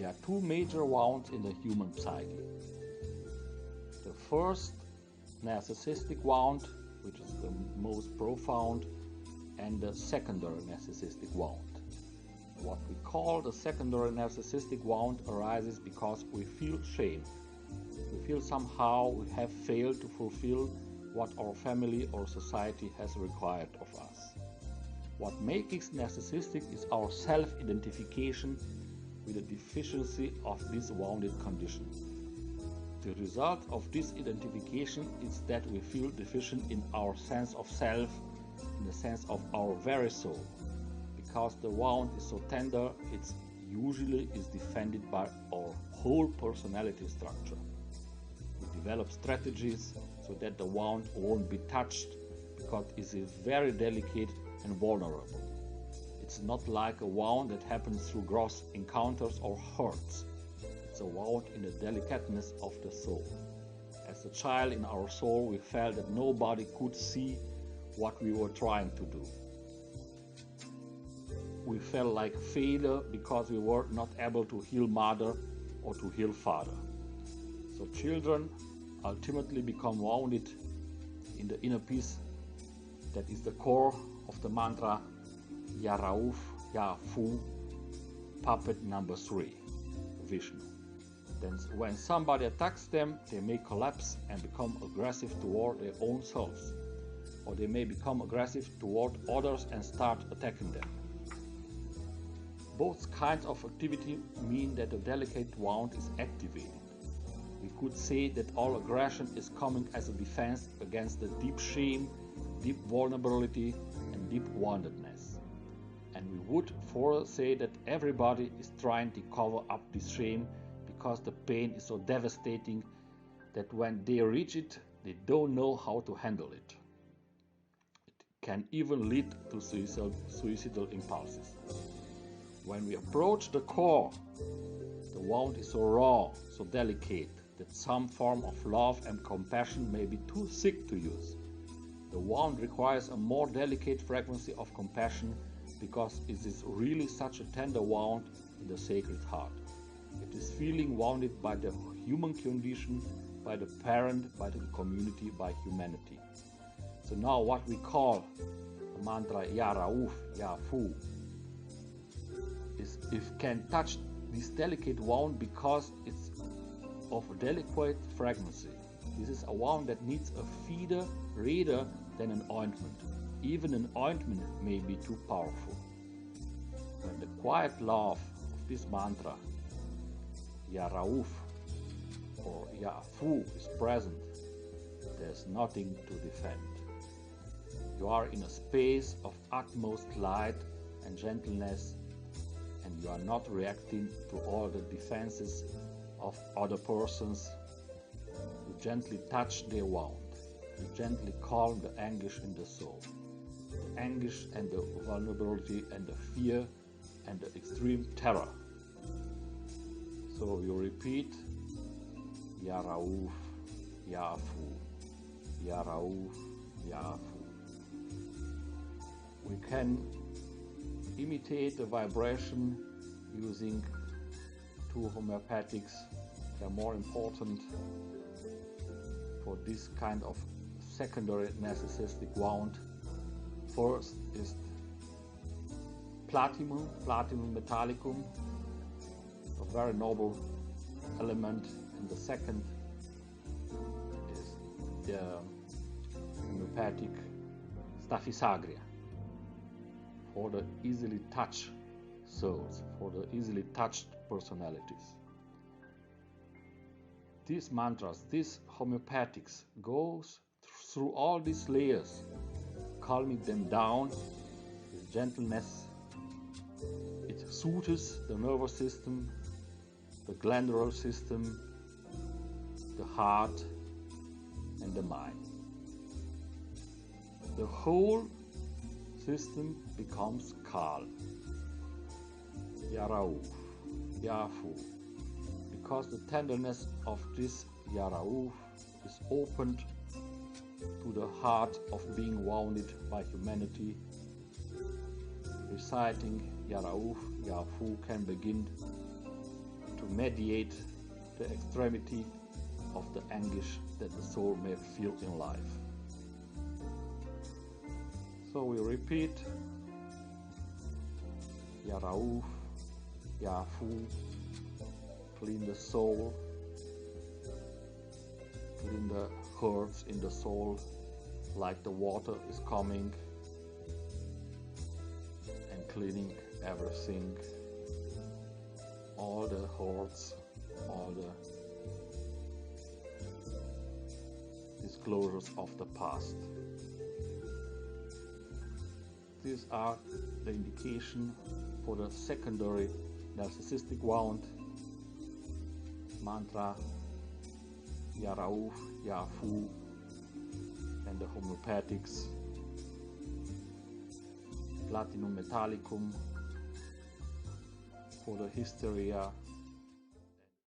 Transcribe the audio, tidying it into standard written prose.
There are two major wounds in the human psyche. The first, narcissistic wound, which is the most profound, and the secondary narcissistic wound. What we call the secondary narcissistic wound arises because we feel shame. We feel somehow we have failed to fulfill what our family or society has required of us. What makes us narcissistic is our self-identification with the deficiency of this wounded condition. The result of this identification is that we feel deficient in our sense of self, in the sense of our very soul. Because the wound is so tender, it usually is defended by our whole personality structure. We develop strategies so that the wound won't be touched because it is very delicate and vulnerable. It's not like a wound that happens through gross encounters or hurts. It's a wound in the delicateness of the soul. As a child in our soul, we felt that nobody could see what we were trying to do. We felt like failure because we were not able to heal mother or to heal father. So children ultimately become wounded in the inner peace that is the core of the mantra Ya Rauf, Ya Fu, puppet number 3, Vishnu. Then when somebody attacks them, they may collapse and become aggressive toward their own selves, or they may become aggressive toward others and start attacking them. Both kinds of activity mean that the delicate wound is activated. We could say that all aggression is coming as a defense against the deep shame, deep vulnerability, and deep woundedness. And we would further say that everybody is trying to cover up this shame because the pain is so devastating that when they reach it, they don't know how to handle it. It can even lead to suicidal impulses. When we approach the core, the wound is so raw, so delicate, that some form of love and compassion may be too sick to use. The wound requires a more delicate frequency of compassion because it is really such a tender wound in the Sacred Heart. It is feeling wounded by the human condition, by the parent, by the community, by humanity. So now what we call the mantra Ya Rauf, Ya Fu is if can touch this delicate wound because it's of a delicate frequency. This is a wound that needs a feeder rather than an ointment. Even an ointment may be too powerful. When the quiet love of this mantra, Ya Rauf or Ya Fu, is present, there's nothing to defend. You are in a space of utmost light and gentleness, and you are not reacting to all the defenses of other persons. You gently touch their wound. You gently calm the anguish in the soul. The anguish and the vulnerability and the fear and the extreme terror. So you repeat Ya Rauf, Ya Fu, Ya Rauf, Ya Fu. We can imitate the vibration using two homeopathics. They are more important for this kind of secondary narcissistic wound. First is platinum metallicum, a very noble element, and the second is the homeopathic Staphysagria, for the easily touched souls, for the easily touched personalities. These mantras, these homeopathics goes through all these layers, calming them down with gentleness. It soothes the nervous system, the glandular system, the heart, and the mind. The whole system becomes calm. Ya Rauf, Ya Fu. Because the tenderness of this Ya Rauf is opened to the heart of being wounded by humanity, reciting Ya Rauf, Ya Fu can begin mediate the extremity of the anguish that the soul may feel in life. So we repeat, Ya Rauf, Ya Fu, clean the soul, clean the hurts in the soul like the water is coming and cleaning everything, all the hurts, all the disclosures of the past. These are the indication for the secondary narcissistic wound. Mantra, Ya Rauf, Ya Fu, and the homeopathics, Platinum Metallicum for the hysteria,